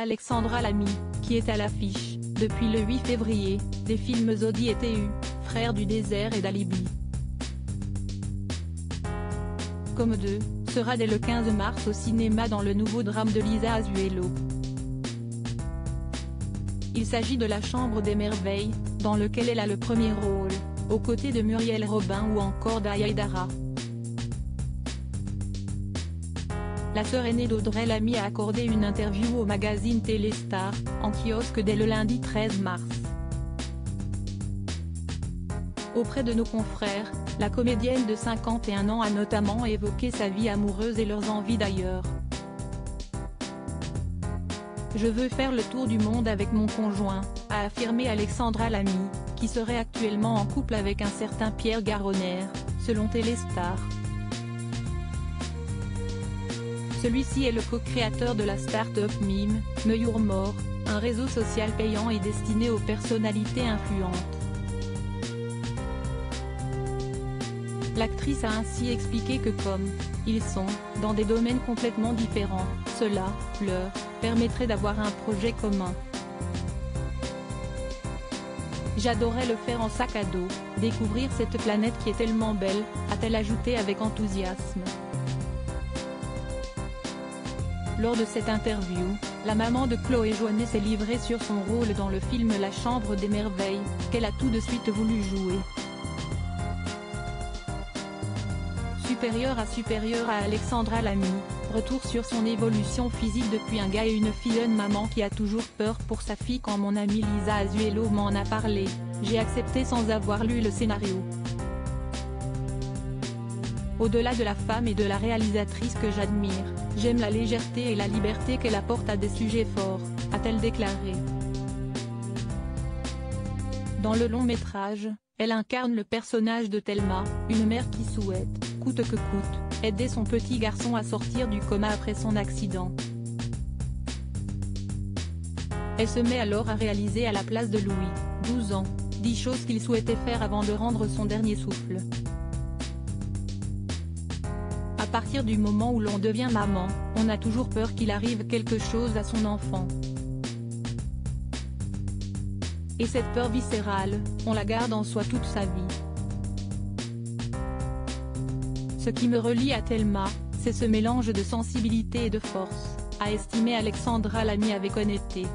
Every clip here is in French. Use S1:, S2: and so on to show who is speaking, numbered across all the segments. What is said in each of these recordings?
S1: Alexandra Lamy, qui est à l'affiche, depuis le 8 février, des films Zodi et TU, Frères du désert et d'Alibi. Comme 2, sera dès le 15 mars au cinéma dans le nouveau drame de Lisa Azuelo. Il s'agit de La Chambre des merveilles, dans lequel elle a le premier rôle, aux côtés de Muriel Robin ou encore d'Aya Aidara. La sœur aînée d'Audrey Lamy a accordé une interview au magazine Téléstar, en kiosque dès le lundi 13 mars. Auprès de nos confrères, la comédienne de 51 ans a notamment évoqué sa vie amoureuse et leurs envies d'ailleurs. « Je veux faire le tour du monde avec mon conjoint », a affirmé Alexandra Lamy, qui serait actuellement en couple avec un certain Pierre Garonner, selon Téléstar. Celui-ci est le co-créateur de la start-up Mime, Meyurmore, un réseau social payant et destiné aux personnalités influentes. L'actrice a ainsi expliqué que comme ils sont dans des domaines complètement différents, cela leur permettrait d'avoir un projet commun. J'adorais le faire en sac à dos, découvrir cette planète qui est tellement belle, a-t-elle ajouté avec enthousiasme. Lors de cette interview, la maman de Chloé Joannet s'est livrée sur son rôle dans le film La Chambre des merveilles, qu'elle a tout de suite voulu jouer. Supérieure à Alexandra Lamy, retour sur son évolution physique depuis un gars et une fille. Une maman qui a toujours peur pour sa fille. Quand mon amie Lisa Azuelo m'en a parlé, j'ai accepté sans avoir lu le scénario. Au-delà de la femme et de la réalisatrice que j'admire, j'aime la légèreté et la liberté qu'elle apporte à des sujets forts, a-t-elle déclaré. Dans le long métrage, elle incarne le personnage de Thelma, une mère qui souhaite, coûte que coûte, aider son petit garçon à sortir du coma après son accident. Elle se met alors à réaliser à la place de Louis, 12 ans, 10 choses qu'il souhaitait faire avant de rendre son dernier souffle. À partir du moment où l'on devient maman, on a toujours peur qu'il arrive quelque chose à son enfant. Et cette peur viscérale, on la garde en soi toute sa vie. Ce qui me relie à Thelma, c'est ce mélange de sensibilité et de force, a estimé Alexandra Lamy avec honnêteté.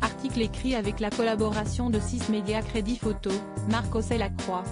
S1: Article écrit avec la collaboration de 6 médias Crédit Photo, Marc Ossel Lacroix.